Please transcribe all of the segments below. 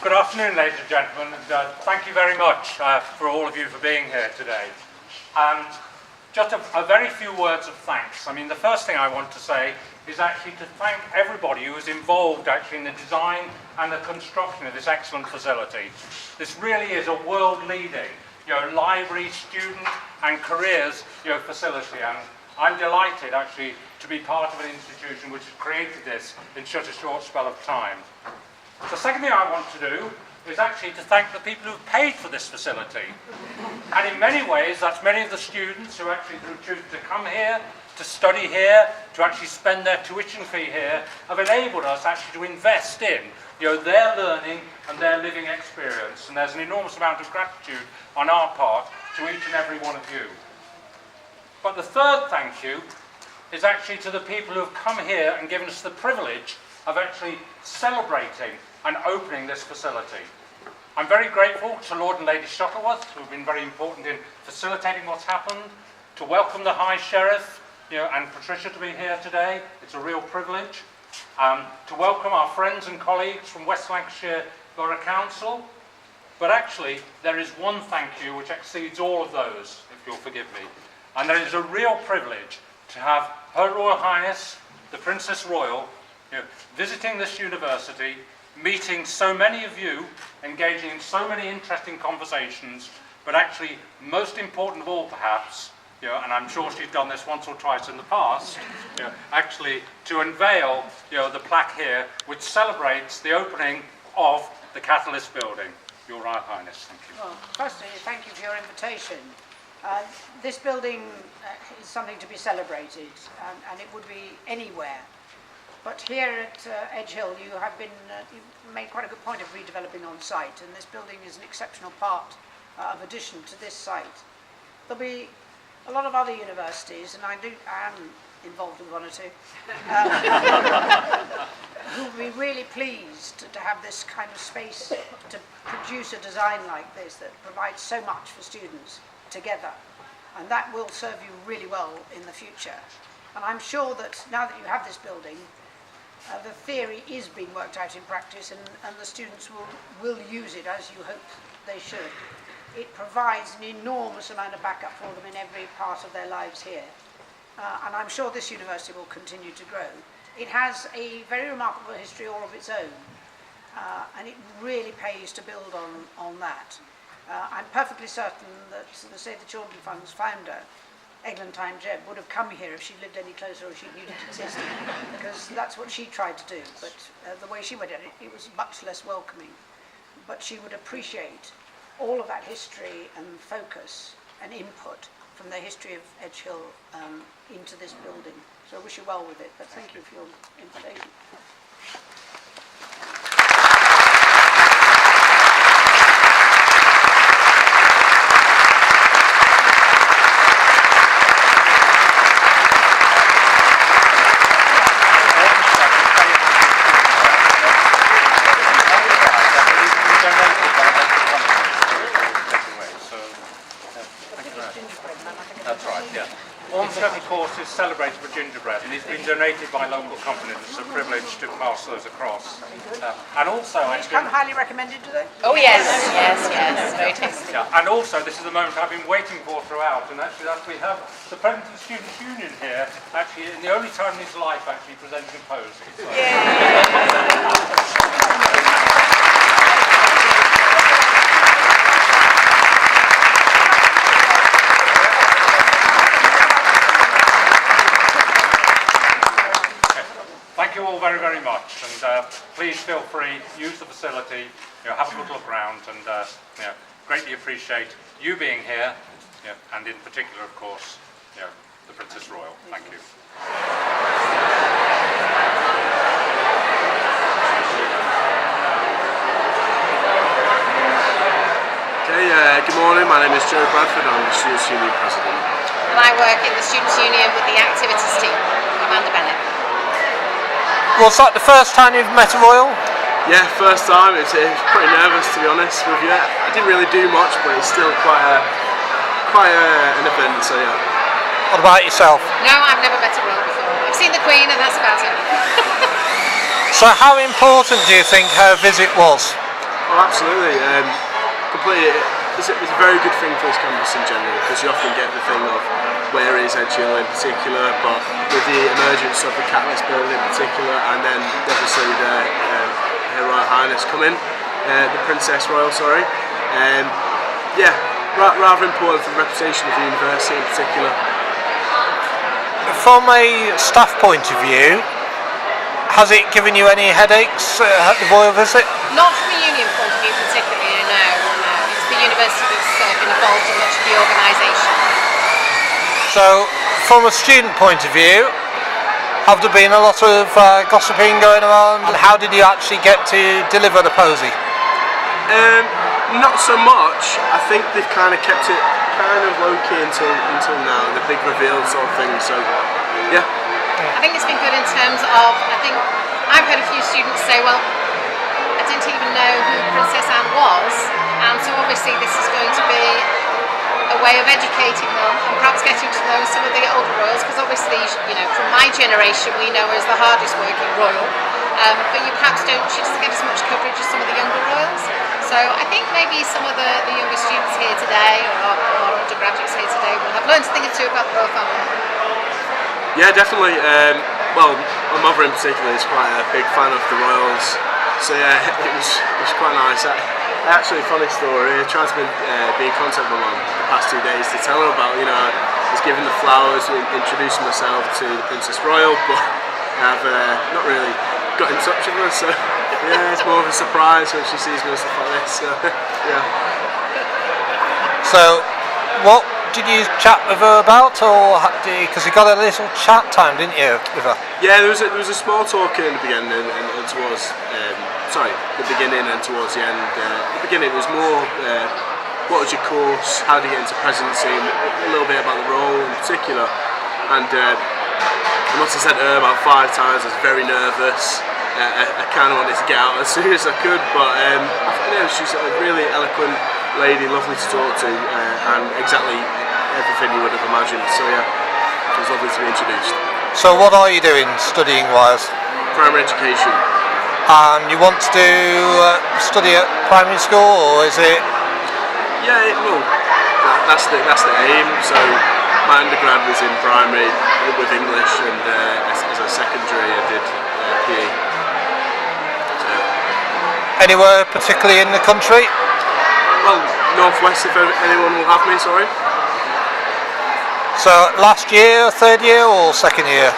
Good afternoon, ladies and gentlemen, and thank you very much for all of you for being here today. Just a very few words of thanks. I mean, the first thing I want to say is actually to thank everybody who was involved actually in the design and the construction of this excellent facility. This really is a world-leading, library, student and careers, facility, and I'm delighted actually to be part of an institution which has created this in such a short spell of time. The second thing I want to do is actually to thank the people who've paid for this facility. And in many ways, that's many of the students who actually choose to come here, to study here, to actually spend their tuition fee here, have enabled us actually to invest in their learning and their living experience. And there's an enormous amount of gratitude on our part to each and every one of you. But the third thank you is actually to the people who have come here and given us the privilege of actually celebrating and opening this facility. I'm very grateful to Lord and Lady Shuttleworth, who have been very important in facilitating what's happened, to welcome the High Sheriff, and Patricia to be here today. It's a real privilege. To welcome our friends and colleagues from West Lancashire Borough Council. But actually, there is one thank you which exceeds all of those, if you'll forgive me. And there is a real privilege to have Her Royal Highness, the Princess Royal, visiting this university, meeting so many of you, engaging in so many interesting conversations, but actually, most important of all perhaps, and I'm sure she's done this once or twice in the past, actually to unveil the plaque here, which celebrates the opening of the Catalyst building. Your Royal Highness, thank you. Well, firstly, thank you for your invitation. This building is something to be celebrated, and it would be anywhere. But here at Edge Hill, you've made quite a good point of redeveloping on site, and this building is an exceptional part of addition to this site. There'll be a lot of other universities, and I am involved with one or two, who will be really pleased to have this kind of space to produce a design like this that provides so much for students together, and that will serve you really well in the future. And I'm sure that now that you have this building, the theory is being worked out in practice, and the students will use it as you hope they should. It provides an enormous amount of backup for them in every part of their lives here. And I'm sure this university will continue to grow. It has a very remarkable history all of its own, and it really pays to build on that. I'm perfectly certain that the Save the Children Fund's founder, Eglantine Jebb, would have come here if she lived any closer or she knew it existed, because that's what she tried to do. But the way she went at it, it was much less welcoming. But she would appreciate all of that history and focus and input from the history of Edge Hill into this building. So I wish you well with it, but thank you for your invitation. Of course, is celebrated for gingerbread, and it's been donated by local companies. It's a privilege to pass those across. And also, come highly recommended, do they? Oh yes, yes, very tasty. Yeah, and also, this is the moment I've been waiting for throughout, and actually, we have the President of the Students' Union here, actually, in the only time in his life, actually presenting a pose. Thank you all very, very much, and please feel free, use the facility, have a good look around, and greatly appreciate you being here, and in particular, of course, the Princess Royal. Thank you. Okay, good morning, my name is Joe Bradford, I'm the Students' Union President. And I work in the Students' Union with the Activities team. Amanda Bennett. Was that the first time you've met a Royal? Yeah, first time. It's pretty nervous, to be honest with you. I didn't really do much, but it's still quite an event, so yeah. What about yourself? No, I've never met a Royal before. I've seen the Queen and that's about it. So how important do you think her visit was? Oh, absolutely. Completely. It's a very good thing for this campus in general, because you often get the thing of where is Edge Hill in particular, but with the emergence of the Catalyst building in particular, and then obviously the Her Royal Highness coming, the Princess Royal, sorry. Yeah, rather important for the reputation of the university in particular. From a staff point of view, has it given you any headaches at the Royal visit? Not from a union point of view particularly, no. It's the university that's been involved in much of the organisation. So, from a student point of view, have there been a lot of gossiping going around, and how did you actually get to deliver the posy? Not so much. I think they've kind of kept it kind of low-key until now, the big reveal sort of thing, so yeah. I think it's been good in terms of, I think I've heard a few students say, well, I didn't even know who Princess Anne was, and so obviously this is going to be a way of educating them and perhaps getting to know some of the older royals, because obviously, you know, from my generation we know her as the hardest working royal, but you perhaps she doesn't get as much coverage as some of the younger royals. So I think maybe some of the younger students here today, or undergraduates here today, will have learned a thing or two about the royal family. Yeah, definitely. Well, my mother in particular is quite a big fan of the royals, so yeah, it was quite nice. Actually, a funny story. I tried to be in contact with my mum the past 2 days to tell her about, you know, I was giving the flowers, introducing myself to the Princess Royal, but I've not really got in touch with her, so yeah, it's more of a surprise when she sees me and stuff like this, so yeah. So, what did you chat with her about, or because you got a little chat time, didn't you, with her? Yeah, there was a small talk in the beginning and towards the beginning and towards the end. At the beginning it was more what was your course, how do you get into presidency, a little bit about the role in particular, and I must have said to her about 5 times I was very nervous. I kind of wanted to get out as soon as I could, but she's a really eloquent lady, lovely to talk to, and exactly everything you would have imagined, so yeah, it was lovely to be introduced. So what are you doing studying wise? Primary education. And you want to study at primary school, or is it? Yeah, that's the aim. So my undergrad was in primary with English, and as a secondary I did PE. So. Anywhere particularly in the country? Well, Northwest, if anyone will have me, sorry. So last year, third year or second year?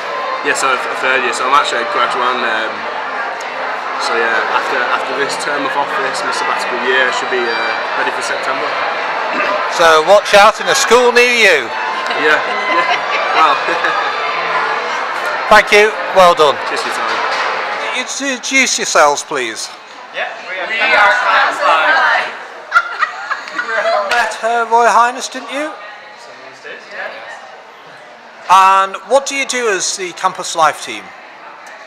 Yeah, so a third year. So I'm actually a graduate. So yeah, after this term of office, my sabbatical year, I should be ready for September. So watch out in a school near you. Yeah. Well. Thank you. Well done. Cheers for your time. Introduce yourselves, please. Yeah, we are counselling. Met Her Royal Highness, didn't you? Some of these days, yeah. And what do you do as the campus life team?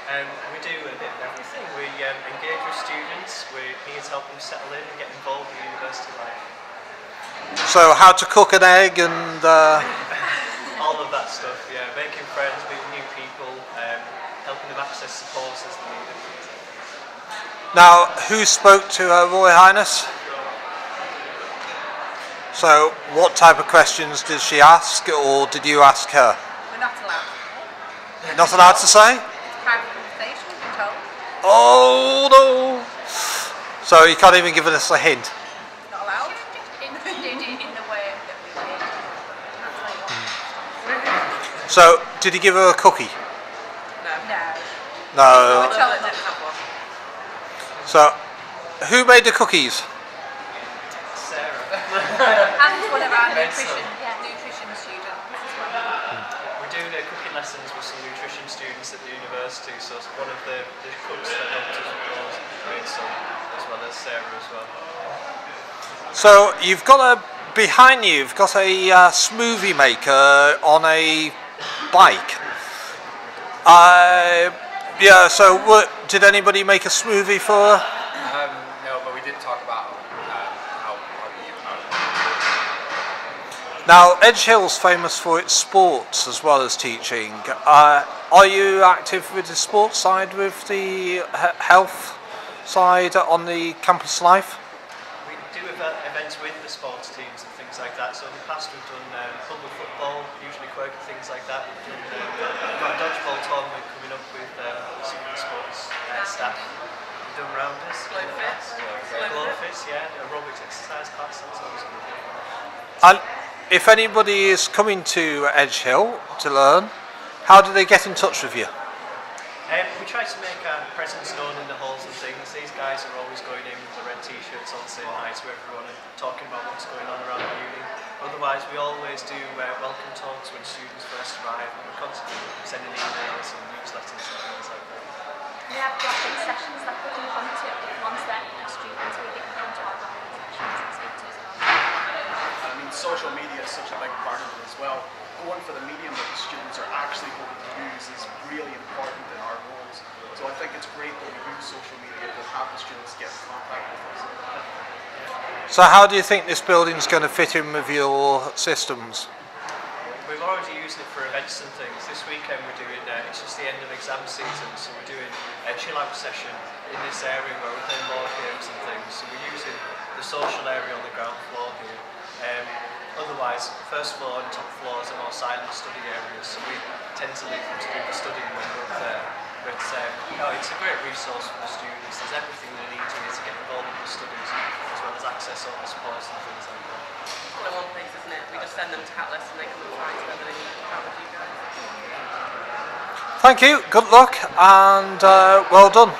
We do a bit of everything. We engage with students. We're here to help them settle in and get involved with university life. So how to cook an egg and All of that stuff, yeah. Making friends, meeting new people, helping them access supports as they need it. now who spoke to Her Royal Highness? So what type of questions did she ask, or did you ask her? We're not allowed. Not allowed to say? It's a private conversation, we've been told. Oh no! So you can't even give us a hint. Not allowed. In the way that we did. That's So did he give her a cookie? No. No. We're told it didn't have one. So who made the cookies? Sarah. And one of our Excellent. nutrition students. We're doing cooking lessons with some nutrition students at the university, so one of the cooks that helped us with those made some, as well as Sarah as well. So you've got behind you've got a smoothie maker on a bike. Yeah, so did anybody make a smoothie for her? No, but we did talk about how Now, Edge Hill's famous for its sports as well as teaching. Are you active with the sports side, with the health side on the campus life? weekends with the sports teams and things like that. So in the past we've done public football, usually quirky things like that. We've got a dodgeball tournament coming up with some of the sports staff. We've done rounders, glowfish, yeah, aerobics exercise class, that's always good. And if anybody is coming to Edge Hill to learn, how do they get in touch with you? We try to make our presence known in the halls and things. These guys are always going in with the red t-shirts on, saying hi to everyone and talking about what's going on around the uni. Otherwise, we always do welcome talks when students first arrive, and we're constantly sending emails and newsletters and things like that. We have drop-in sessions that we can come to once they're students. We get them to our drop-in sessions and speak to us about. I mean, social media is such a big part of it as well. Going for the medium that the students are actually going to use is really important in our roles. So I think it's great that we use social media to have the students get in contact with us. So how do you think this building's going to fit in with your systems? We've already used it for events and things. This weekend we're doing, it's just the end of exam season, so we're doing a chill out session in this area where we're playing board games and things. So we're using the social area on the ground floor here. Otherwise, first floor and top floors are more silent study areas, so we tend to leave them to do the studying when we're up there. But it's a great resource for the students. There's everything they need to get involved in the studies, as well as access all the sports and things like that. All in one place, isn't it? We just send them to Catalyst and they come and find whether they need to help with you guys. Thank you, good luck, and well done.